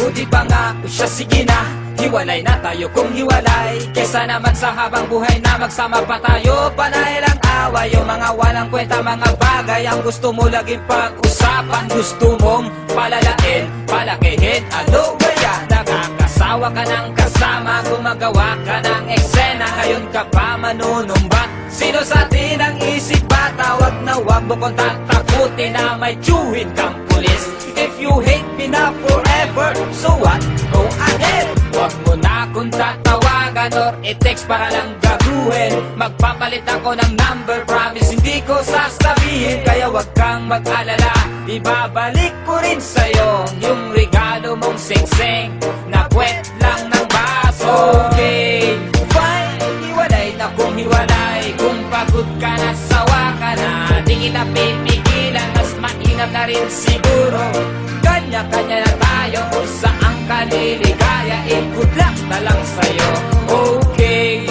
Buti pa nga, o siya sige na, hiwalay na tayo kung hiwalay. Kesa naman sa habang buhay na magsama pa tayo. Panay lang away, yung mga walang kwenta, mga bagay ang gusto mo laging pag-usapan. Gusto mong palalain, palakihin, ano ba yan? Nakakasawa ka ng kasama, gumagawa ka ng eksena. Ngayon ka pa manunumbat, sino sa atin ang isip bata? Wag na wag mo kong tatakutin na may tiyuhin kang pulis. If you hate me na forever, so what? Go ahead. Wag mo na kung tatawagan or i-text para lang gaguhin. Magpapalit ako ng number, promise hindi ko sasabihin. Kaya wag kang mag-alala, ibabalik ko rin sa'yo yung regalo mong sing-sing na puwet lang ng baso. Okay, fine, hiwalay na kung hiwalay. Kung pagod ka na, sawa ka na, di kita pipigilan, mas mainam na rin siguro. Kanya-kanya na tayo kung saan ka liligaya. Good luck na lang sa'yo. Okay,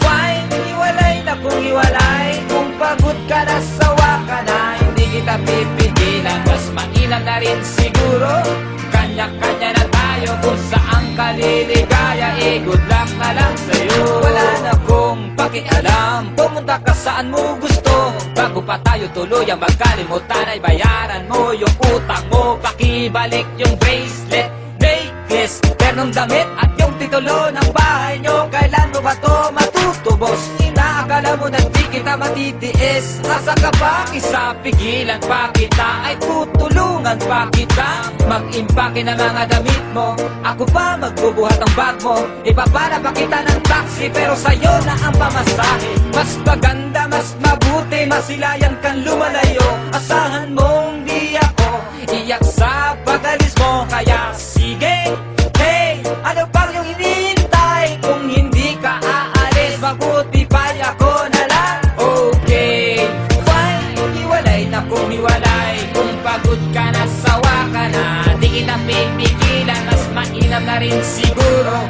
fine, hiwalay na kung hiwalay. Kung pagod ka na, sawa ka na, hindi kita pipigilan, mas mainam na rin siguro. Kanya-kanya na tayo kung saan ka liligaya. Good luck na lang sa'yo. Wala na kong pakialam, pumunta ka saan mo gusto. Bago pa tayo tuluyang magkalimutan ay bayaran mo yung utang mo. Pakibalik yung bracelet, necklace, ternong damit at yung titulo ng bahay nyo. Kailan mo ba to matutubos? Inaakala mo na di kita matitiis. Asa ka pa? Isa pigilan pa kita, ay tutulungan pa kita. Mag-impake na mga damit mo, ako pa magbubuhat ang bag mo. Ipapala pa kita ng taxi, pero sa'yo na ang pamasahe. Mas maganda, mas mabuti, masilayan kang lumalayo. Asahan mong di ako iyak sa pag-alis mo. Kaya sige, hey, ano pang yung hinihintay? Kung hindi ka aalis, mabuti pa ako na lang. Okay, fine, hiwalay na kung hiwalay. Kung pagod ka na, sawa ka na, di kita pipigilan, mas mainam na rin siguro.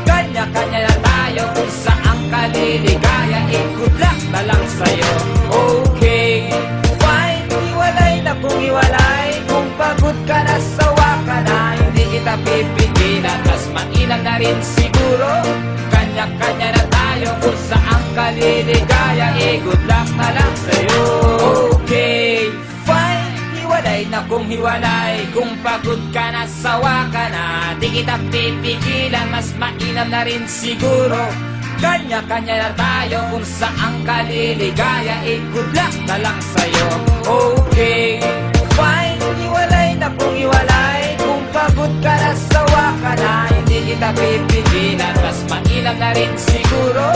Kanya-kanya na tayo kung saan ka liligaya. Good luck na lang sa'yo. Okay, fine, hiwalay na kung hiwalay. Kung pagod ka na, sawa ka na, hindi kita pipigilan, mas mainam na rin siguro. Kanya-kanya na tayo kung saan ka liligaya. Good luck na lang sa'yo. Okay, fine, hiwalay na kung hiwalay. Kung pagod ka na, sawa ka na, di kita pipigilan, mas mainam na rin siguro. Kanya-kanya na tayo kung saan ka liligaya. Good luck na lang sa'yo. Okay, fine, hiwalay na kung hiwalay. Kung pagod ka na, sawa ka na, hindi kita pipigilan, mas mainam na rin siguro.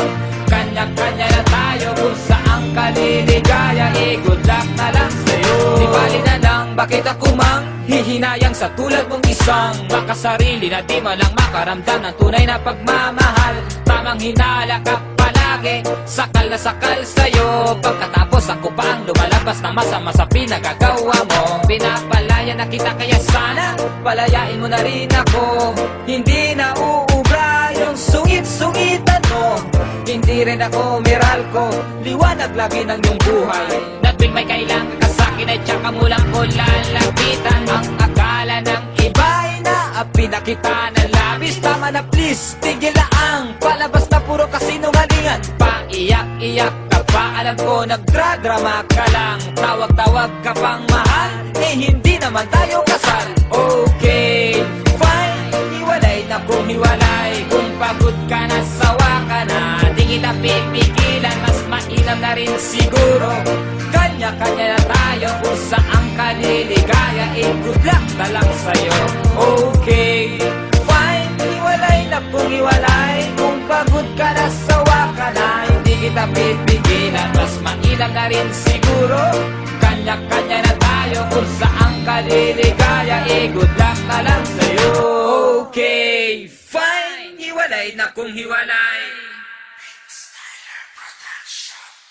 Kanya-kanya na tayo kung saan ka liligaya. Good luck na lang sa'yo. Di bali na lang, bakit ako mang hihinayang sa tulad mong isang makasarili na di malang makaramdam ng tunay na pagmamahal. Tamang hinala ka palagi, sakal na sakal sa'yo. Pagkatapos ako pa ang lumalabas na masama sa pinagagawa mo. Pinapalaya na kita, kaya sana palayain mo na rin ako. Hindi na uubra yung sungit-sungitan mo. Hindi rin ako Meralco, liwanag lagi ng iyong buhay. Na tuwing may kailangan ka sa'kin ay tsaka mo lang ko lalapitan. Ang akala ng iba ay naapi na kita ng labis. Tama na please, tigil na ang palabas na puro kasinungalingan. Paiyak-iyak ka pa, alam ko nagdradrama ka lang. Tawag-tawag ka pang mahal, eh hindi naman tayo kasal. Okay, fine, hiwalay na kung hiwalay. Kung pagod ka na, sawa ka na, di kita pipigilan, mas mainam na rin siguro. Kanya-kanya na tayo kung saan ka liligaya. Good luck na lang sa'yo. Okay, fine, hiwalay na kung hiwalay. Kung pagod ka na, sawa ka na, hindi kita pipigilan, mas mainam na rin siguro. Kanya-kanya na tayo kung saan ka liligaya. Good luck na lang sa'yo. Okay, fine, hiwalay na kung hiwalay. Styler Production.